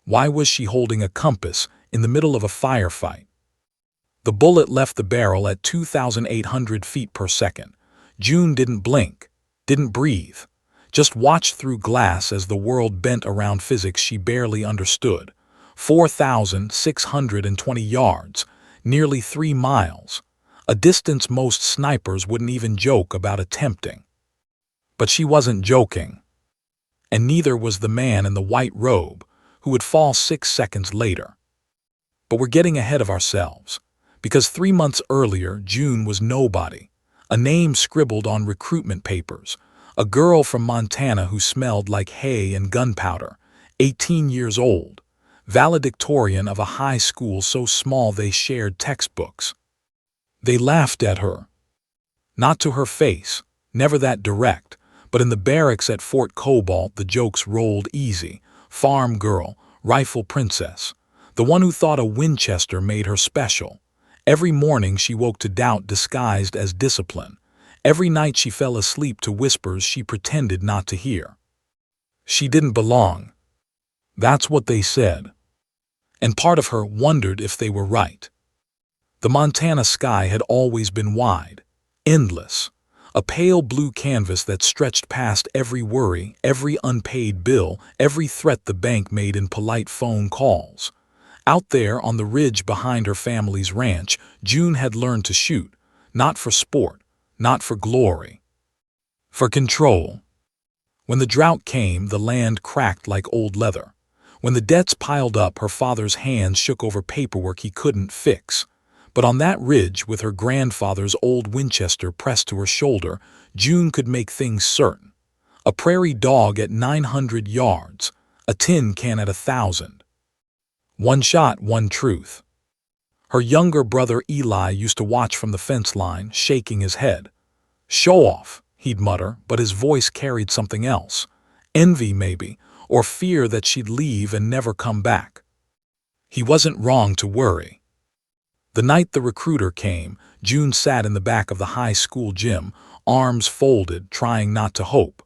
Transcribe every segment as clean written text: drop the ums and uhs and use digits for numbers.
Why was she holding a compass in the middle of a firefight? The bullet left the barrel at 2,800 feet per second. June didn't blink, didn't breathe, just watched through glass as the world bent around physics she barely understood. 4,620 yards, nearly 3 miles, a distance most snipers wouldn't even joke about attempting. But she wasn't joking. And neither was the man in the white robe, who would fall 6 seconds later. But we're getting ahead of ourselves, because 3 months earlier, June was nobody, a name scribbled on recruitment papers, a girl from Montana who smelled like hay and gunpowder, 18 years old, valedictorian of a high school so small they shared textbooks. They laughed at her. Not to her face, never that direct, but in the barracks at Fort Cobalt the jokes rolled easy. Farm girl, rifle princess, the one who thought a Winchester made her special. Every morning she woke to doubt disguised as discipline. Every night she fell asleep to whispers she pretended not to hear. She didn't belong. That's what they said. And part of her wondered if they were right. The Montana sky had always been wide, endless, a pale blue canvas that stretched past every worry, every unpaid bill, every threat the bank made in polite phone calls. Out there on the ridge behind her family's ranch, June had learned to shoot, not for sport, not for glory, for control. When the drought came, the land cracked like old leather. When the debts piled up, her father's hands shook over paperwork he couldn't fix. But on that ridge, with her grandfather's old Winchester pressed to her shoulder, June could make things certain. A prairie dog at 900 yards, a tin can at 1,000. One shot, one truth. Her younger brother Eli used to watch from the fence line, shaking his head. "Show off," he'd mutter, but his voice carried something else. Envy, maybe, or fear that she'd leave and never come back. He wasn't wrong to worry. The night the recruiter came, June sat in the back of the high school gym, arms folded, trying not to hope.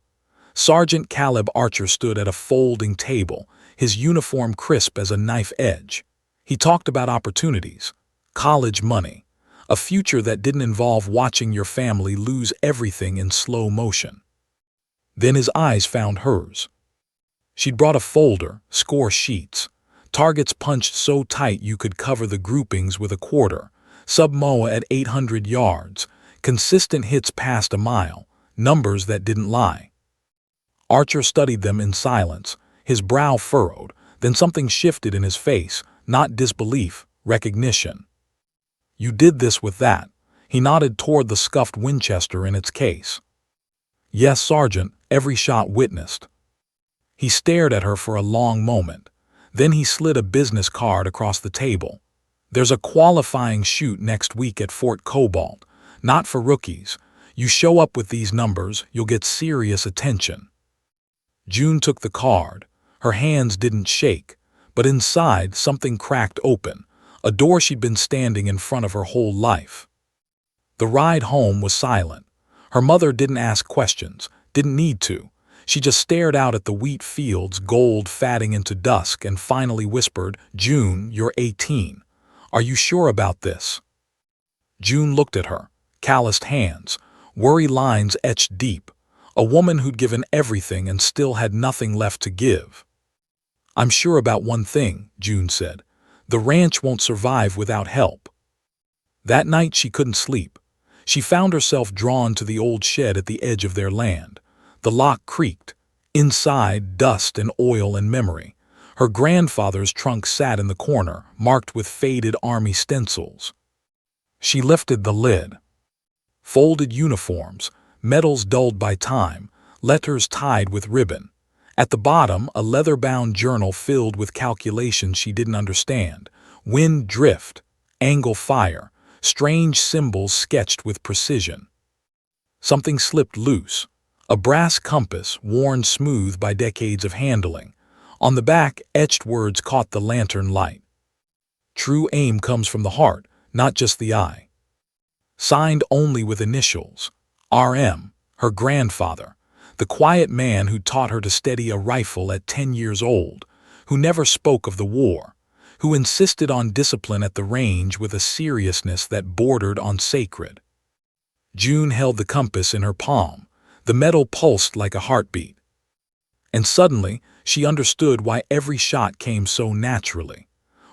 Sergeant Caleb Archer stood at a folding table, his uniform crisp as a knife edge. He talked about opportunities, college money, a future that didn't involve watching your family lose everything in slow motion. Then his eyes found hers. She'd brought a folder, score sheets, targets punched so tight you could cover the groupings with a quarter, sub-MOA at 800 yards, consistent hits past a mile, numbers that didn't lie. Archer studied them in silence, his brow furrowed, then something shifted in his face, not disbelief, recognition. "You did this with that." He nodded toward the scuffed Winchester in its case. "Yes, Sergeant, every shot witnessed." He stared at her for a long moment. Then he slid a business card across the table. "There's a qualifying shoot next week at Fort Cobalt. Not for rookies. You show up with these numbers, you'll get serious attention." June took the card. Her hands didn't shake, but inside something cracked open, a door she'd been standing in front of her whole life. The ride home was silent. Her mother didn't ask questions, didn't need to. She just stared out at the wheat fields, gold fatting into dusk, and finally whispered, "June, you're 18. Are you sure about this?" June looked at her, calloused hands, worry lines etched deep, a woman who'd given everything and still had nothing left to give. "I'm sure about one thing," June said. "The ranch won't survive without help." That night she couldn't sleep. She found herself drawn to the old shed at the edge of their land. The lock creaked. Inside, dust and oil and memory. Her grandfather's trunk sat in the corner, marked with faded army stencils. She lifted the lid. Folded uniforms, medals dulled by time, letters tied with ribbon. At the bottom, a leather-bound journal filled with calculations she didn't understand. Wind drift, angle fire, strange symbols sketched with precision. Something slipped loose. A brass compass, worn smooth by decades of handling. On the back, etched words caught the lantern light. "True aim comes from the heart, not just the eye." Signed only with initials. R.M., her grandfather, the quiet man who taught her to steady a rifle at 10 years old, who never spoke of the war, who insisted on discipline at the range with a seriousness that bordered on sacred. June held the compass in her palm. The metal pulsed like a heartbeat. And suddenly, she understood why every shot came so naturally,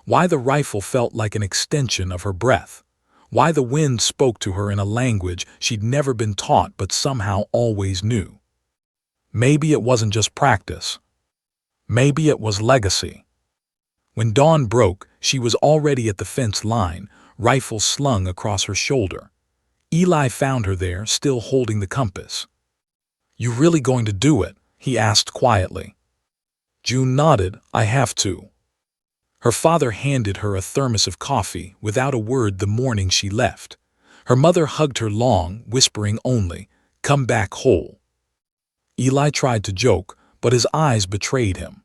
why the rifle felt like an extension of her breath, why the wind spoke to her in a language she'd never been taught but somehow always knew. Maybe it wasn't just practice. Maybe it was legacy. When dawn broke, she was already at the fence line, rifle slung across her shoulder. Eli found her there, still holding the compass. "You really going to do it?" he asked quietly. June nodded. "I have to." Her father handed her a thermos of coffee without a word the morning she left. Her mother hugged her long, whispering only, "Come back whole." Eli tried to joke, but his eyes betrayed him.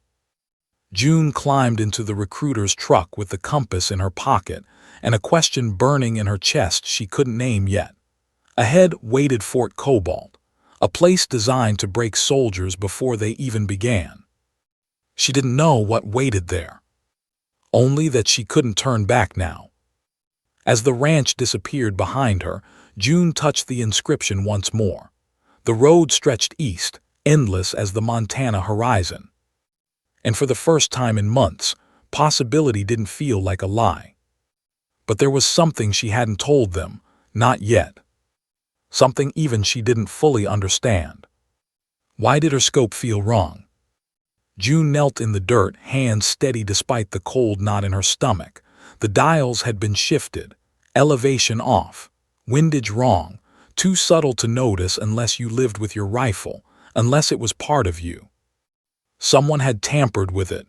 June climbed into the recruiter's truck with the compass in her pocket and a question burning in her chest she couldn't name yet. Ahead waited Fort Cobalt, a place designed to break soldiers before they even began. She didn't know what waited there, only that she couldn't turn back now. As the ranch disappeared behind her, June touched the inscription once more. The road stretched east, endless as the Montana horizon. And for the first time in months, possibility didn't feel like a lie. But there was something she hadn't told them, not yet. Something even she didn't fully understand. Why did her scope feel wrong? June knelt in the dirt, hands steady despite the cold knot in her stomach. The dials had been shifted, elevation off, windage wrong, too subtle to notice unless you lived with your rifle, unless it was part of you. Someone had tampered with it.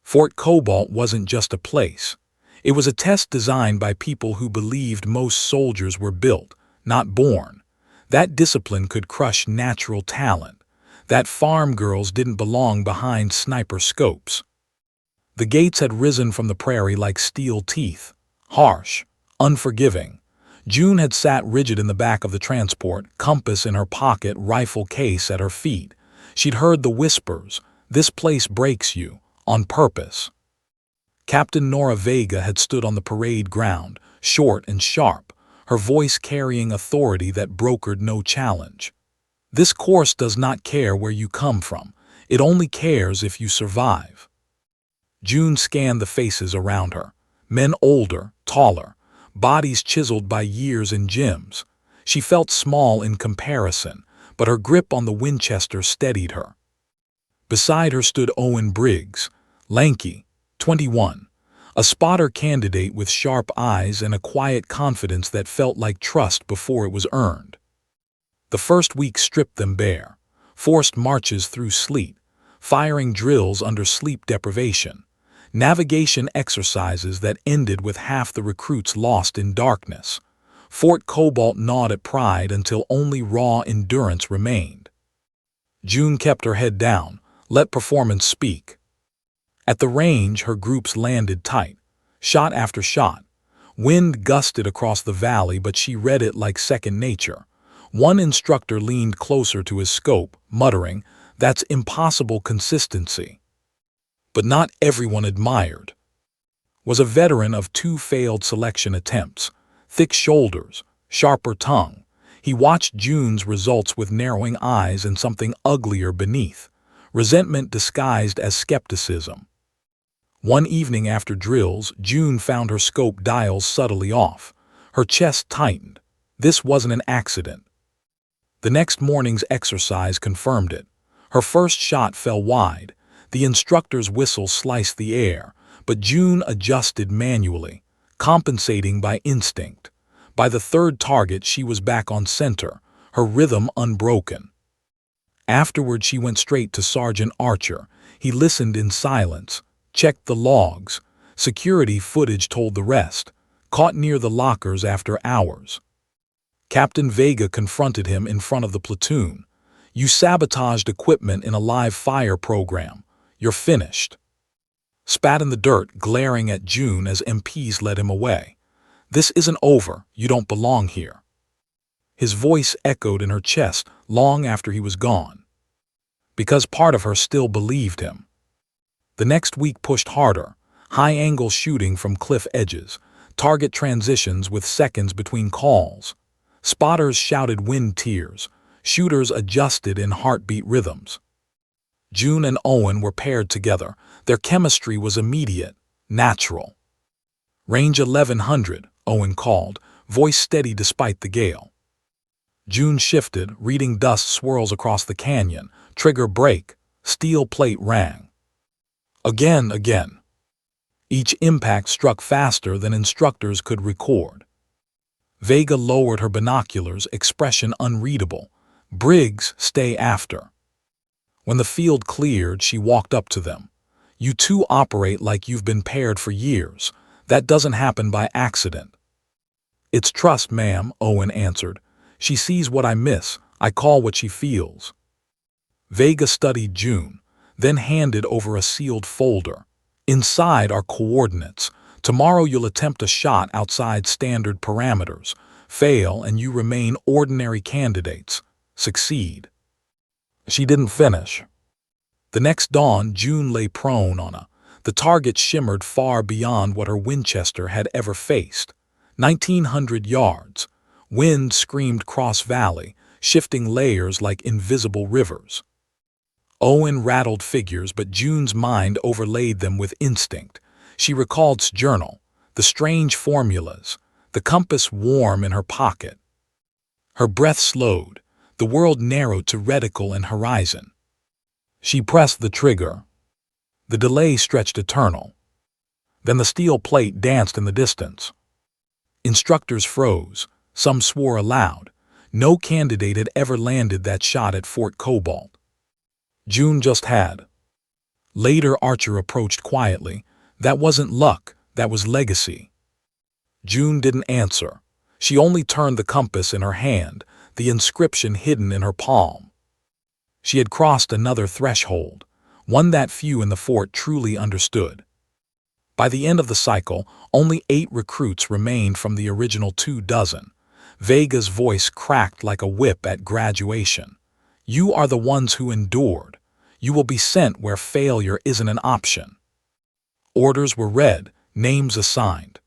Fort Cobalt wasn't just a place. It was a test designed by people who believed most soldiers were built, not born. That discipline could crush natural talent. That farm girls didn't belong behind sniper scopes. The gates had risen from the prairie like steel teeth, harsh, unforgiving. June had sat rigid in the back of the transport, compass in her pocket, rifle case at her feet. She'd heard the whispers, "This place breaks you, on purpose." Captain Nora Vega had stood on the parade ground, short and sharp, her voice carrying authority that brokered no challenge. "This course does not care where you come from. It only cares if you survive." June scanned the faces around her. Men older, taller, bodies chiseled by years in gyms. She felt small in comparison, but her grip on the Winchester steadied her. Beside her stood Owen Briggs, lanky, 21, a spotter candidate with sharp eyes and a quiet confidence that felt like trust before it was earned. The first week stripped them bare, forced marches through sleet, firing drills under sleep deprivation, navigation exercises that ended with half the recruits lost in darkness. Fort Cobalt gnawed at pride until only raw endurance remained. June kept her head down, let performance speak. At the range, her groups landed tight, shot after shot. Wind gusted across the valley, but she read it like second nature. One instructor leaned closer to his scope, muttering, "That's impossible consistency." But not everyone admired. Was a veteran of 2 failed selection attempts, thick shoulders, sharper tongue. He watched June's results with narrowing eyes and something uglier beneath, resentment disguised as skepticism. One evening after drills, June found her scope dials subtly off. Her chest tightened. This wasn't an accident. The next morning's exercise confirmed it. Her first shot fell wide. The instructor's whistle sliced the air, but June adjusted manually, compensating by instinct. By the third target, she was back on center, her rhythm unbroken. Afterward, she went straight to Sergeant Archer. He listened in silence, checked the logs. Security footage told the rest, caught near the lockers after hours. Captain Vega confronted him in front of the platoon. "You sabotaged equipment in a live fire program. You're finished." Spat in the dirt, glaring at June as MPs led him away. "This isn't over. You don't belong here." His voice echoed in her chest long after he was gone. Because part of her still believed him. The next week pushed harder, high-angle shooting from cliff edges, target transitions with seconds between calls. Spotters shouted wind tiers, shooters adjusted in heartbeat rhythms. June and Owen were paired together. Their chemistry was immediate, natural. "Range 1100, Owen called, voice steady despite the gale. June shifted, reading dust swirls across the canyon, trigger break, steel plate rang. Again. Each impact struck faster than instructors could record. Vega lowered her binoculars, expression unreadable. "Briggs, stay after." When the field cleared, she walked up to them. "You two operate like you've been paired for years. That doesn't happen by accident." "It's trust, ma'am," Owen answered. "She sees what I miss. I call what she feels." Vega studied June, then handed over a sealed folder. "Inside are coordinates. Tomorrow you'll attempt a shot outside standard parameters. Fail and you remain ordinary candidates. Succeed." She didn't finish. The next dawn, June lay prone on the target shimmered far beyond what her Winchester had ever faced. 1,900 yards. Wind screamed cross valley, shifting layers like invisible rivers. Owen rattled figures, but June's mind overlaid them with instinct. She recalled journal, the strange formulas, the compass warm in her pocket. Her breath slowed, the world narrowed to reticle and horizon. She pressed the trigger. The delay stretched eternal. Then the steel plate danced in the distance. Instructors froze. Some swore aloud. No candidate had ever landed that shot at Fort Cobalt. June just had. Later, Archer approached quietly. "That wasn't luck, that was legacy." June didn't answer. She only turned the compass in her hand, the inscription hidden in her palm. She had crossed another threshold, one that few in the fort truly understood. By the end of the cycle, only 8 recruits remained from the original 24. Vega's voice cracked like a whip at graduation. "You are the ones who endured. You will be sent where failure isn't an option." Orders were read, names assigned.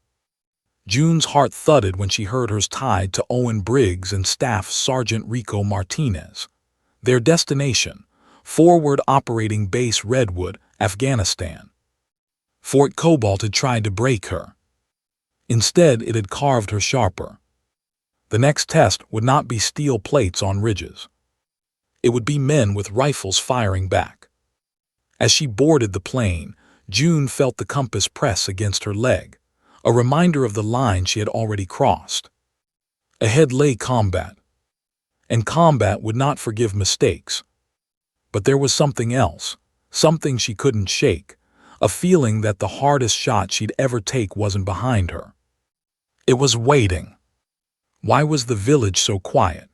June's heart thudded when she heard hers tied to Owen Briggs and Staff Sergeant Rico Martinez. Their destination, Forward Operating Base Redwood, Afghanistan. Fort Cobalt had tried to break her. Instead, it had carved her sharper. The next test would not be steel plates on ridges. It would be men with rifles firing back. As she boarded the plane, June felt the compass press against her leg, a reminder of the line she had already crossed. Ahead lay combat. And combat would not forgive mistakes. But there was something else, something she couldn't shake, a feeling that the hardest shot she'd ever take wasn't behind her. It was waiting. Why was the village so quiet?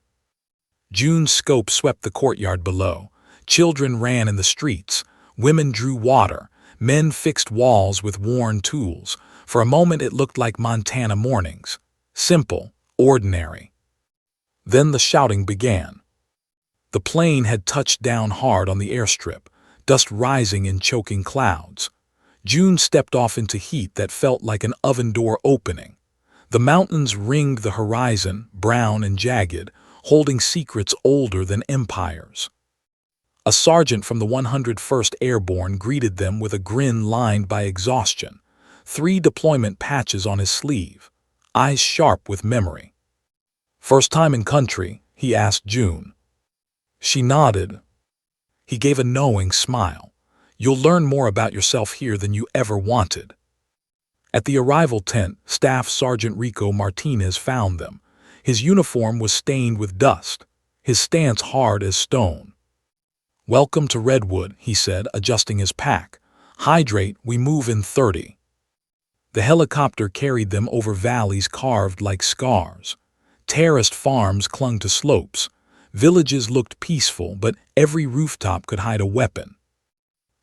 June's scope swept the courtyard below. Children ran in the streets. Women drew water. Men fixed walls with worn tools. For a moment it looked like Montana mornings. Simple, ordinary. Then the shouting began. The plane had touched down hard on the airstrip, dust rising in choking clouds. June stepped off into heat that felt like an oven door opening. The mountains ringed the horizon, brown and jagged, holding secrets older than empires. A sergeant from the 101st Airborne greeted them with a grin lined by exhaustion, 3 deployment patches on his sleeve, eyes sharp with memory. "First time in country?" he asked June. She nodded. He gave a knowing smile. "You'll learn more about yourself here than you ever wanted." At the arrival tent, Staff Sergeant Rico Martinez found them. His uniform was stained with dust, his stance hard as stone. "Welcome to Redwood," he said, adjusting his pack. "Hydrate, we move in 30. The helicopter carried them over valleys carved like scars. Terraced farms clung to slopes. Villages looked peaceful, but every rooftop could hide a weapon.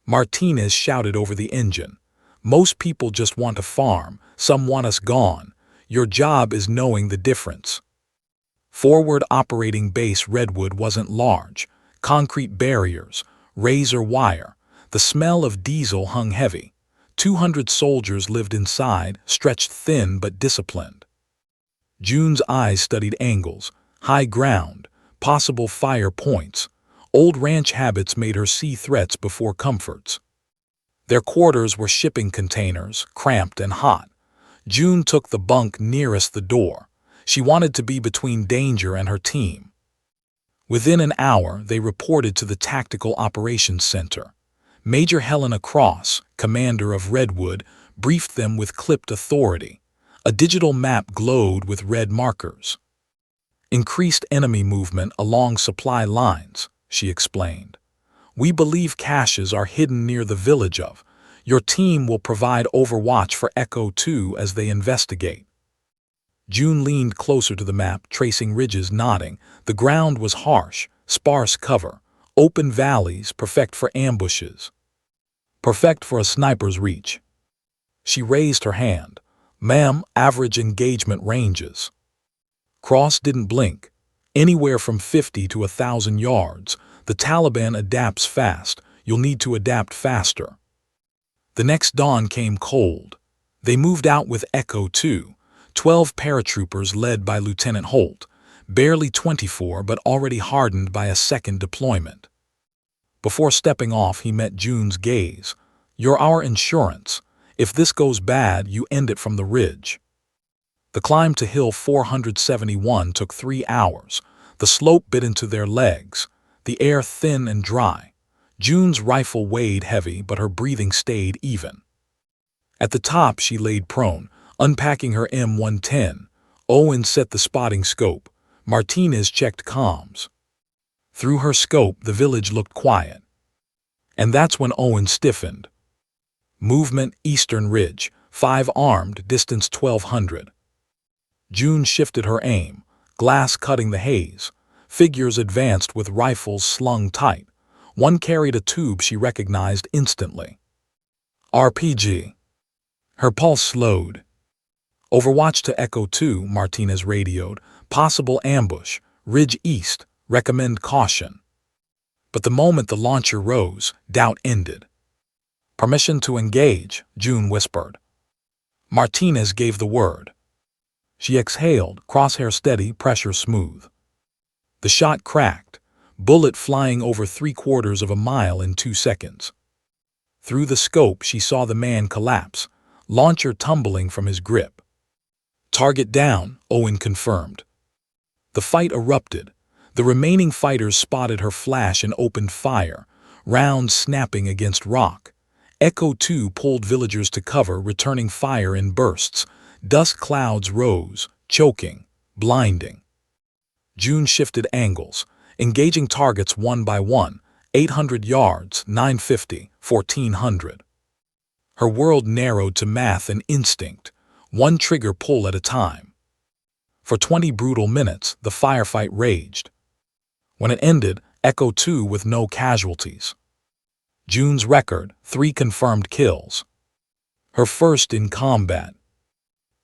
Martinez shouted over the engine. "Most people just want a farm, some want us gone. Your job is knowing the difference." Forward Operating Base Redwood wasn't large. Concrete barriers, razor wire. The smell of diesel hung heavy. 200 soldiers lived inside, stretched thin but disciplined. June's eyes studied angles, high ground, possible fire points. Old ranch habits made her see threats before comforts. Their quarters were shipping containers, cramped and hot. June took the bunk nearest the door. She wanted to be between danger and her team. Within an hour, they reported to the Tactical Operations Center. Major Helena Cross, commander of Redwood, briefed them with clipped authority. A digital map glowed with red markers. Increased enemy movement along supply lines, she explained. We believe caches are hidden near the village of. Your team will provide overwatch for Echo 2 as they investigate. June leaned closer to the map, tracing ridges, nodding. The ground was harsh, sparse cover, open valleys, perfect for ambushes. Perfect for a sniper's reach. She raised her hand. Ma'am, average engagement ranges. Cross didn't blink. Anywhere from 50 to 1,000 yards. The Taliban adapts fast. You'll need to adapt faster. The next dawn came cold. They moved out with Echo 2, 12 paratroopers led by Lieutenant Holt, barely 24 but already hardened by a second deployment. Before stepping off, he met June's gaze. You're our insurance. If this goes bad, you end it from the ridge. The climb to Hill 471 took 3 hours. The slope bit into their legs, the air thin and dry. June's rifle weighed heavy, but her breathing stayed even. At the top, she laid prone, unpacking her M110. Owen set the spotting scope. Martinez checked comms. Through her scope, the village looked quiet. And that's when Owen stiffened. Movement, Eastern Ridge, 5 armed, distance 1,200. June shifted her aim, glass cutting the haze. Figures advanced with rifles slung tight. One carried a tube she recognized instantly. RPG. Her pulse slowed. Overwatch to Echo 2, Martinez radioed. Possible ambush. Ridge east. Recommend caution. But the moment the launcher rose, doubt ended. Permission to engage, June whispered. Martinez gave the word. She exhaled, crosshair steady, pressure smooth. The shot cracked, bullet flying over 3/4 of a mile in 2 seconds. Through the scope, she saw the man collapse, launcher tumbling from his grip. Target down, Owen confirmed. The fight erupted. The remaining fighters spotted her flash and opened fire, rounds snapping against rock. Echo 2 pulled villagers to cover, returning fire in bursts. Dust clouds rose, choking, blinding. June shifted angles, engaging targets one by one, 800 yards, 950, 1,400. Her world narrowed to math and instinct, one trigger pull at a time. For 20 brutal minutes, the firefight raged. When it ended, Echo 2 with no casualties. June's record, 3 confirmed kills. Her first in combat.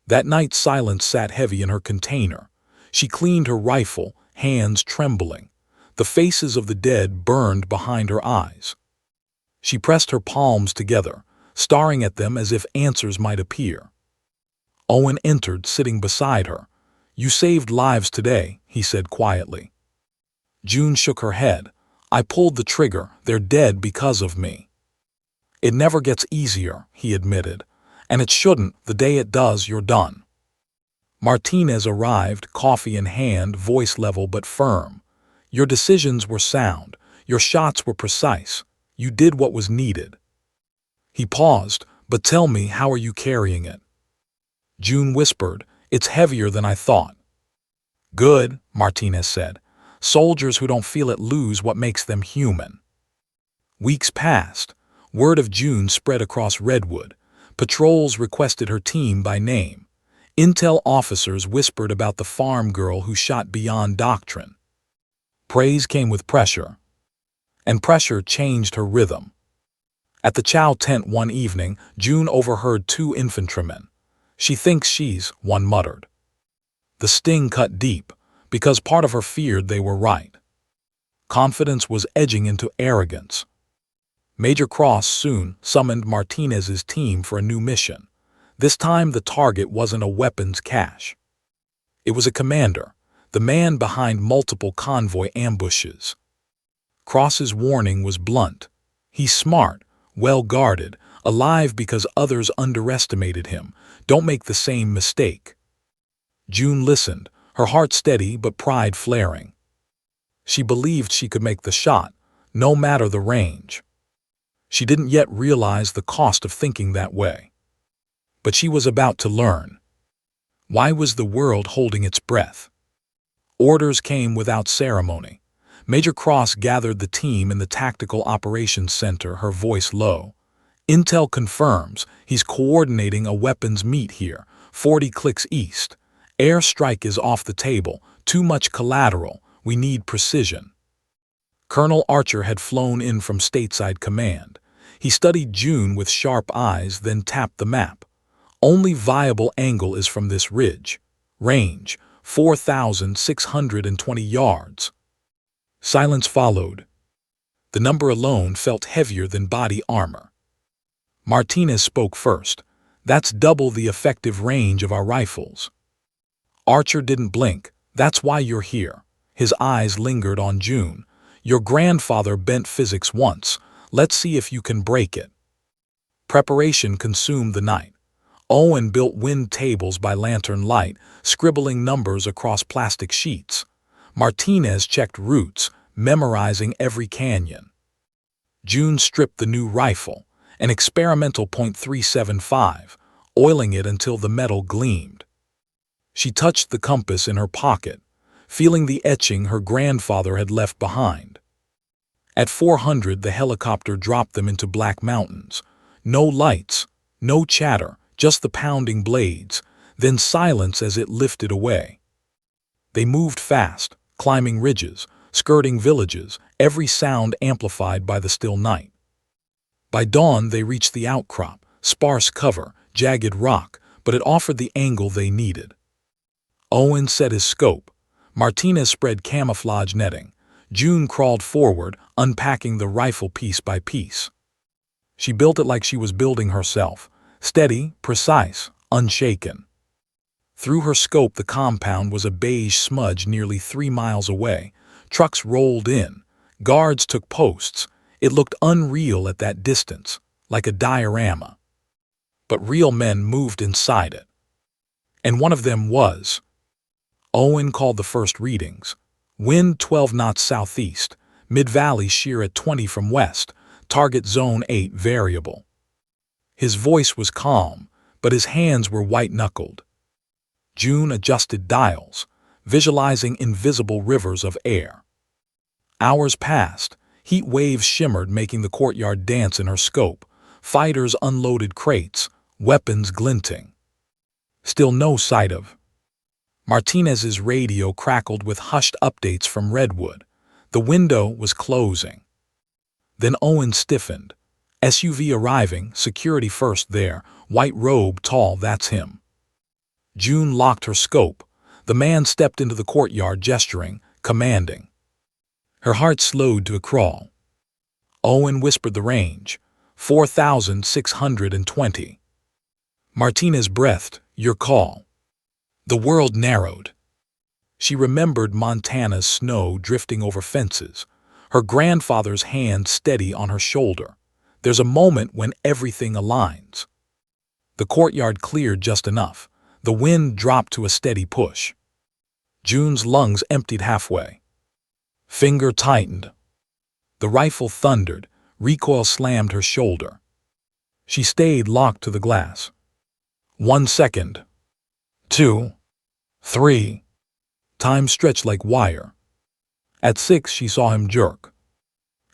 That night silence sat heavy in her container. She cleaned her rifle, hands trembling. The faces of the dead burned behind her eyes. She pressed her palms together, staring at them as if answers might appear. Owen entered, sitting beside her. You saved lives today, he said quietly. June shook her head. I pulled the trigger. They're dead because of me. It never gets easier, he admitted. And it shouldn't. The day it does, you're done. Martinez arrived, coffee in hand, voice level but firm. Your decisions were sound. Your shots were precise. You did what was needed. He paused. But tell me, how are you carrying it? June whispered, it's heavier than I thought. Good, Martinez said. Soldiers who don't feel it lose what makes them human. Weeks passed. Word of June spread across Redwood. Patrols requested her team by name. Intel officers whispered about the farm girl who shot beyond doctrine. Praise came with pressure. And pressure changed her rhythm. At the chow tent one evening, June overheard 2 infantrymen. She thinks she's, one muttered. The sting cut deep, because part of her feared they were right. Confidence was edging into arrogance. Major Cross soon summoned Martinez's team for a new mission. This time the target wasn't a weapons cache. It was a commander, the man behind multiple convoy ambushes. Cross's warning was blunt. He's smart, well-guarded, alive because others underestimated him. Don't make the same mistake. June listened, her heart steady but pride flaring. She believed she could make the shot, no matter the range. She didn't yet realize the cost of thinking that way. But she was about to learn. Why was the world holding its breath? Orders came without ceremony. Major Cross gathered the team in the Tactical Operations Center, her voice low. Intel confirms he's coordinating a weapons meet here, 40 clicks east. Airstrike is off the table, too much collateral, we need precision. Colonel Archer had flown in from stateside command. He studied June with sharp eyes, then tapped the map. Only viable angle is from this ridge. Range, 4,620 yards. Silence followed. The number alone felt heavier than body armor. Martinez spoke first. That's double the effective range of our rifles. Archer didn't blink. That's why you're here. His eyes lingered on June. Your grandfather bent physics once. Let's see if you can break it. Preparation consumed the night. Owen built wind tables by lantern light, scribbling numbers across plastic sheets. Martinez checked routes, memorizing every canyon. June stripped the new rifle, an experimental .375, oiling it until the metal gleamed. She touched the compass in her pocket, feeling the etching her grandfather had left behind. At 400, the helicopter dropped them into black mountains. No lights, no chatter, just the pounding blades, then silence as it lifted away. They moved fast, climbing ridges, skirting villages, every sound amplified by the still night. By dawn, they reached the outcrop, sparse cover, jagged rock, but it offered the angle they needed. Owen set his scope. Martinez spread camouflage netting. June crawled forward, unpacking the rifle piece by piece. She built it like she was building herself, steady, precise, unshaken. Through her scope, the compound was a beige smudge nearly 3 miles away. Trucks rolled in. Guards took posts. It looked unreal at that distance, like a diorama. But real men moved inside it. And one of them was. Owen called the first readings. Wind 12 knots southeast, mid-valley shear at 20 from west, target zone 8 variable. His voice was calm, but his hands were white-knuckled. June adjusted dials, visualizing invisible rivers of air. Hours passed. Heat waves shimmered, making the courtyard dance in her scope. Fighters unloaded crates, weapons glinting. Still no sight of. Martinez's radio crackled with hushed updates from Redwood. The window was closing. Then Owen stiffened. SUV arriving, security first there, white robe tall, that's him. June locked her scope. The man stepped into the courtyard, gesturing, commanding. Her heart slowed to a crawl. Owen whispered the range, 4,620. Martinez breathed, your call. The world narrowed. She remembered Montana's snow drifting over fences, her grandfather's hand steady on her shoulder. There's a moment when everything aligns. The courtyard cleared just enough. The wind dropped to a steady push. June's lungs emptied halfway. Finger tightened. The rifle thundered. Recoil slammed her shoulder. She stayed locked to the glass. 1 second. 2. 3. Time stretched like wire. At 6, she saw him jerk.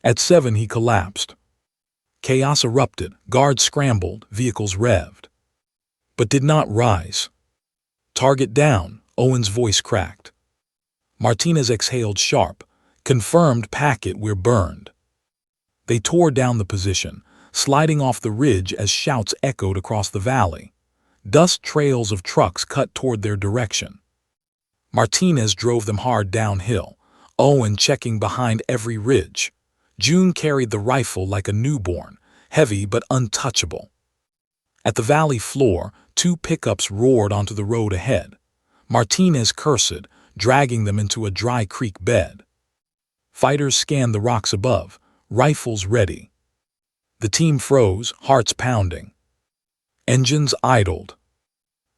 At 7, he collapsed. Chaos erupted. Guards scrambled. Vehicles revved. But did not rise. Target down. Owen's voice cracked. Martinez exhaled sharp. Confirmed packet, we're burned. They tore down the position, sliding off the ridge as shouts echoed across the valley. Dust trails of trucks cut toward their direction. Martinez drove them hard downhill, Owen checking behind every ridge. June carried the rifle like a newborn, heavy but untouchable. At the valley floor, two pickups roared onto the road ahead. Martinez cursed, dragging them into a dry creek bed. Fighters scanned the rocks above, rifles ready. The team froze, hearts pounding. Engines idled.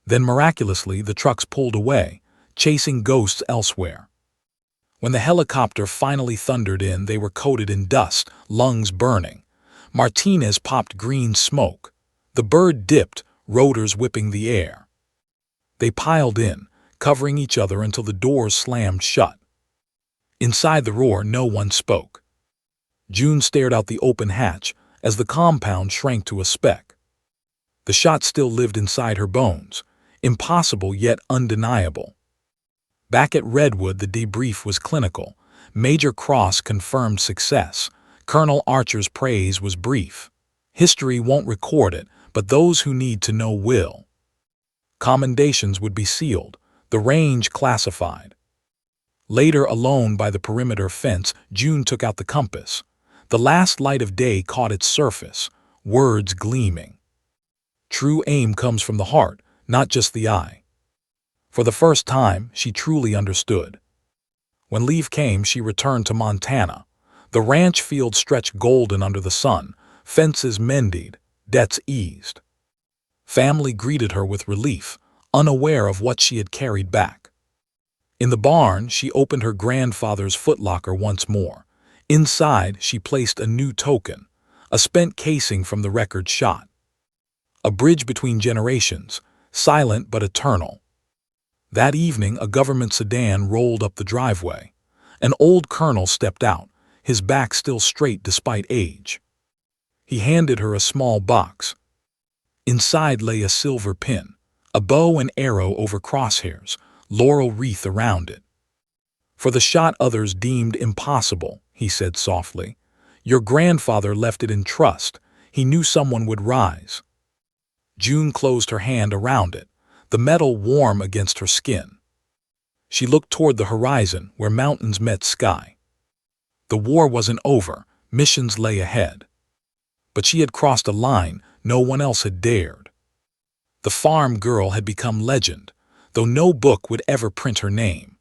Then miraculously the trucks pulled away, chasing ghosts elsewhere. When the helicopter finally thundered in, they were coated in dust, lungs burning. Martinez popped green smoke. The bird dipped, rotors whipping the air. They piled in, covering each other until the doors slammed shut. Inside the roar, no one spoke. June stared out the open hatch as the compound shrank to a speck. The shot still lived inside her bones, impossible yet undeniable. Back at Redwood, the debrief was clinical. Major Cross confirmed success. Colonel Archer's praise was brief. History won't record it, but those who need to know will. Commendations would be sealed, the range classified. Later, alone by the perimeter fence, June took out the compass. The last light of day caught its surface, words gleaming. True aim comes from the heart, not just the eye. For the first time, she truly understood. When leave came, she returned to Montana. The ranch field stretched golden under the sun, fences mended, debts eased. Family greeted her with relief, unaware of what she had carried back. In the barn, she opened her grandfather's footlocker once more. Inside, she placed a new token, a spent casing from the record shot. A bridge between generations, silent but eternal. That evening, a government sedan rolled up the driveway. An old colonel stepped out, his back still straight despite age. He handed her a small box. Inside lay a silver pin, a bow and arrow over crosshairs, laurel wreath around it. For the shot others deemed impossible, he said softly. Your grandfather left it in trust. He knew someone would rise. June closed her hand around it, the metal warm against her skin. She looked toward the horizon where mountains met sky. The war wasn't over, missions lay ahead. But she had crossed a line no one else had dared. The farm girl had become legend, though no book would ever print her name.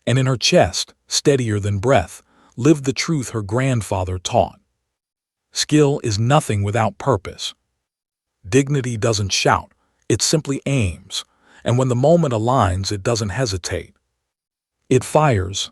And in her chest, steadier than breath, lived the truth her grandfather taught. Skill is nothing without purpose. Dignity doesn't shout, it simply aims, and when the moment aligns, it doesn't hesitate. It fires,